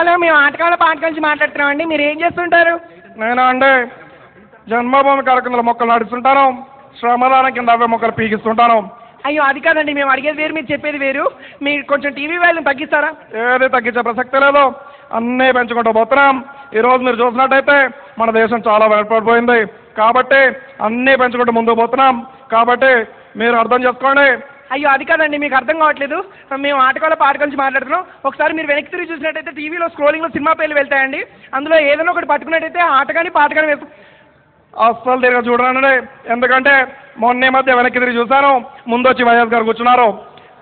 Hello, మేము ఆటకాల పాట నుంచి మాట్లాడుతున్నామండి. మీరు ఏం చేస్తుంటారు? నేనా అండి, జన్మభూమి కార్యక్రమాల మొక్కలు నడుస్తుంటాను, శ్రమదానం కింద అవే మొక్కలు పీకిస్తుంటాను. అయ్యో, అది కాదండి, మేము అడిగేది వేరు, మీరు చెప్పేది వేరు. మీరు కొంచెం టీవీ వాల్యూమ్ తగ్గిస్తారా? ఏది తగ్గించే ప్రసక్తి లేదు, అన్నీ పెంచుకుంటూ పోతున్నాం. ఈరోజు మీరు చూసినట్టయితే మన దేశం చాలా వెనకబడిపోయింది, కాబట్టి అన్నీ పెంచుకుంటూ ముందుకు పోతున్నాం. కాబట్టి మీరు అర్థం చేసుకోండి. అయ్యో, అది కాదండి, మీకు అర్థం కావట్లేదు. మేము ఆటకాల పాట గురించి మాట్లాడుతున్నాం. ఒకసారి మీరు వెనక్కి తిరిగి చూసినట్టయితే టీవీలో స్క్రోలింగ్లో సినిమా పేర్లు వెళ్తాయండి. అందులో ఏదైనా ఒకటి పట్టుకున్నట్టయితే ఆట కానీ పాట కానీ వేసు. అస్సలు తిరిగి చూడనండి, ఎందుకంటే మొన్న మధ్య వెనక్కి తిరిగి చూశాను, ముందు వచ్చి వైఎస్ గారు కూర్చున్నారు.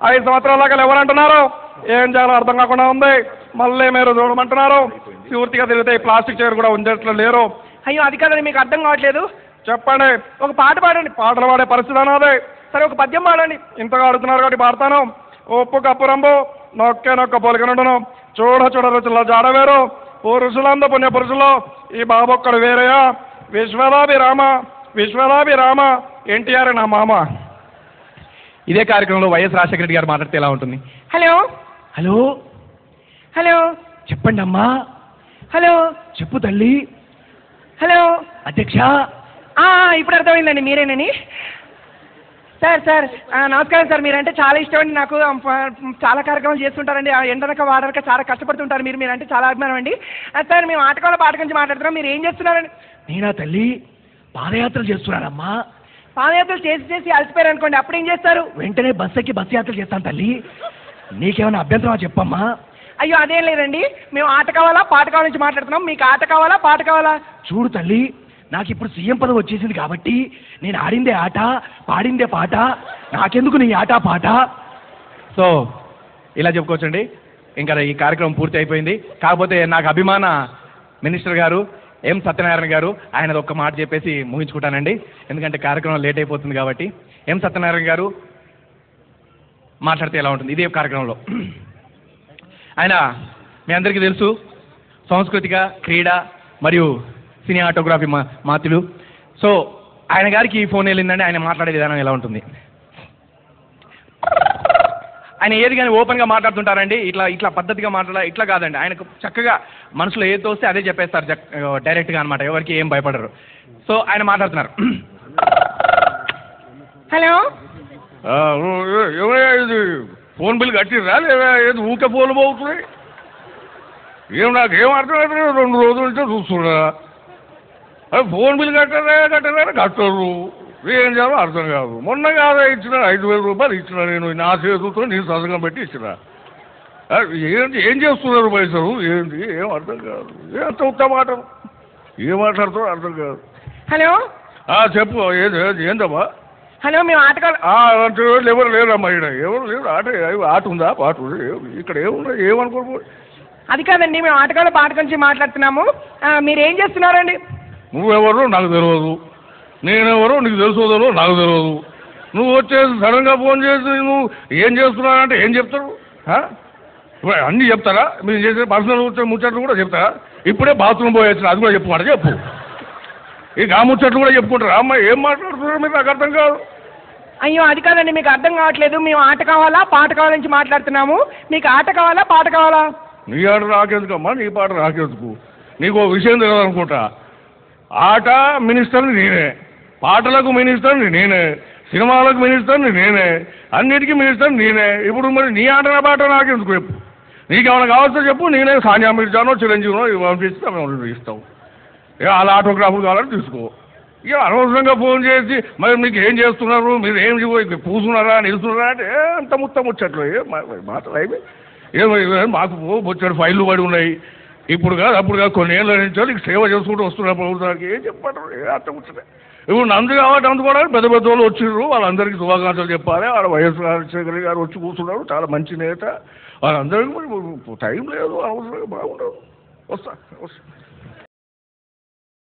5 సంవత్సరాల దాకా ఎవరంటున్నారు, ఏం చేయాలో అర్థం కాకుండా ఉంది. మళ్ళీ మీరు చూడమంటున్నారు. పూర్తిగా తిరిగితే ఈ ప్లాస్టిక్ చైర్ కూడా ఉంచేట్లు లేరు. అయ్యో, అది కాదండి, మీకు అర్థం కావట్లేదు. చెప్పండి, ఒక పాట పాడండి. పాటలు పాడే పరిస్థితి అన్నది. సరే, ఒక పద్యం పాడండి. ఇంతగా అడుగుతున్నారు కాబట్టి పాడతాను. ఉప్పు కప్పు రంబు నొక్కే నొక్క పోలికనుండును, చూడ చూడ రుచుల్లో జాడవేరు, పురుషులందు పుణ్య పురుషులు ఈ బాబొక్కడు వేరేయా, విశ్వదాభిరామ విశ్వదాభిరామ ఎన్టీఆర్ నా మామ. ఇదే కార్యక్రమంలో వైఎస్ రాజశేఖర రెడ్డి గారు మాట్లాడితే ఎలా ఉంటుంది? హలో హలో హలో చెప్పండి అమ్మా. హలో చెప్పు తల్లి. హలో అధ్యక్ష. ఇప్పుడు అర్థమైందండి, మీరేనని. సార్ నమస్కారం సార్. మీరంటే చాలా ఇష్టం అండి నాకు. చాలా కార్యక్రమాలు చేస్తుంటారండి, ఎండనక వాడనక చాలా కష్టపడుతుంటారు. మీరంటే చాలా అభిమానం అండి. సార్, మేము ఆటకాల పాట గురించి మాట్లాడుతున్నాం. మీరు ఏం చేస్తున్నారండి? నేనా తల్లి, పాదయాత్రలు చేస్తున్నానమ్మా. పాదయాత్రలు చేసి అలసిపోయారు అనుకోండి, అప్పుడు ఏం చేస్తారు? వెంటనే బస్ ఎక్కి బస్ యాత్రలు చేస్తాను తల్లి. నీకేమైనా అభ్యంతరమా చెప్పమ్మా. అయ్యో, అదేం లేదండి, మేము ఆట కావాలా పాట కావాల నుంచి మాట్లాడుతున్నాం. మీకు ఆట కావాలా పాట కావాలా? చూడు తల్లి, నాకు ఇప్పుడు సీఎం పదవి వచ్చేసింది కాబట్టి నేను ఆడిందే ఆట పాడిందే పాట, నాకెందుకు నీ ఆట పాట. సో ఇలా చెప్పుకోవచ్చండి. ఇంకా ఈ కార్యక్రమం పూర్తి అయిపోయింది. కాకపోతే నాకు అభిమాన మినిస్టర్ గారు ఎం సత్యనారాయణ గారు, ఆయనది ఒక్క మాట చెప్పేసి ముగించుకుంటానండి, ఎందుకంటే కార్యక్రమం లేట్ అయిపోతుంది కాబట్టి. ఎం సత్యనారాయణ గారు మాట్లాడితే ఎలా ఉంటుంది ఇదే కార్యక్రమంలో? ఆయన మీ అందరికీ తెలుసు, సాంస్కృతిక క్రీడ మరియు సినిమాటోగ్రఫీ మాతులు. సో ఆయన గారికి ఫోన్ వెళ్ళిందండి, ఆయన మాట్లాడే విధానం ఎలా ఉంటుంది? ఆయన ఏది కానీ ఓపెన్గా మాట్లాడుతుంటారండి, ఇట్లా పద్ధతిగా ఇట్లా కాదండి. ఆయనకు చక్కగా మనసులో ఏది తోస్తే అదే చెప్పేస్తారు డైరెక్ట్గా అనమాట, ఎవరికి ఏం భయపడరు. సో ఆయన మాట్లాడుతున్నారు. హలో, ఇది ఫోన్ బిల్ కట్టిర్రా లేదా? ఏది ఊకే ఫోన్లు పోతున్నాయి? నాకేం అర్థం అవుతుంది, 2 రోజుల నుంచో చూస్తున్నా. ఫోన్ బిల్ కట్టరా కట్టరు, ఏం చేయాలో అర్థం కాదు. మొన్న కాదా ఇచ్చిన 5,000 రూపాయలు ఇచ్చిన, నేను నా చేతులతో నేను సంతకం పెట్టి ఇచ్చిన. ఏం చేస్తున్నారు పైసలు? ఏంటి ఏం అర్థం కాదు. ఎంత ఉత్తమ మాటలు ఏం మాట్లాడుతారో అర్థం కాదు. హలో చెప్పు, ఏందమ్మా? హలో, మేము ఆటకాల ఎవరు లేరమ్మా, ఇక్కడ ఎవరు లేరు. ఆట ఉందా పాట ఉంది ఇక్కడ? ఏముందా? ఏమనుకోరు. అది కాదండి, మేము ఆటకాల పాట గురించి మాట్లాడుతున్నాము. మీరు ఏం చేస్తున్నారండి? నువ్వెవరో నాకు తెలియదు, నేనెవరో నీకు తెలుసుకోదో నాకు తెలియదు. నువ్వు వచ్చేసి సడన్గా ఫోన్ చేసి నువ్వు ఏం చేస్తున్నావంటే ఏం చెప్తారు? అన్నీ చెప్తారా? మీరు చేసే పర్సనల్ ముచ్చట్లు కూడా చెప్తారా? ఇప్పుడే బాత్రూమ్ పోయొచ్చిన, అది కూడా చెప్పుకుంటా చెప్పు. ఇక ఆ ముచ్చట్లు కూడా చెప్పుకుంటారా? అమ్మ ఏం మాట్లాడుతున్నారు మీరు? నాకు అర్థం కాదు. అయ్యో, అది కాదండి, మీకు అర్థం కావట్లేదు. మేము ఆట కావాలా పాట కావాల నుంచి మాట్లాడుతున్నాము. మీకు ఆట కావాలా పాట కావాలా? నీ ఆట రాకెందుకమ్మా, నీ పాట రాకెందుకు? నీకు విషయం తెలియదనుకుంటా. ఆట మినిస్టర్ని నేనే, పాటలకు మినిస్టర్ని నేనే, సినిమాలకు మినిస్టర్ని నేనే, అన్నిటికీ మినిస్టర్ని నేనే. ఇప్పుడు మరి నీ ఆట నా పాట నాకెందుకు? చెప్పు, నీకేమైనా కావాల్సో చెప్పు. నేనే సానియా మిర్జానో చిరంజీవినో పంపిస్తే మేము ఇస్తాం. వాళ్ళ ఆటోగ్రాఫ్లు కావాలని తీసుకో. ఇక అనవసరంగా ఫోన్ చేసి మరి మీకు ఏం చేస్తున్నారు, మీరు ఏం కూర్చున్నారా నిలుస్తున్నారా అంటే అంత ముచ్చట్లు మాటలు అయిపోయి. మాకు బొచ్చాడు ఫైళ్ళు పడి ఉన్నాయి. ఇప్పుడు కాదు అప్పుడు కాదు, కొన్ని ఏళ్ళ నుంచో నీకు సేవ చేసుకుంటూ వస్తున్నారు ప్రభుత్వానికి. ఏం చెప్పంటారు? అర్థం వచ్చింది. ఇప్పుడు నందు కాబట్టి అందుకోవడానికి పెద్ద పెద్ద వాళ్ళు వచ్చిర్రు, వాళ్ళందరికీ శుభాకాంక్షలు చెప్పాలి. వాళ్ళ వైఎస్ రాజశేఖర గారు వచ్చి కూర్చున్నారు, చాలా మంచి నేత. వాళ్ళందరికీ మరి టైం లేదు, అవసరం బాగుండదు. వస్తా.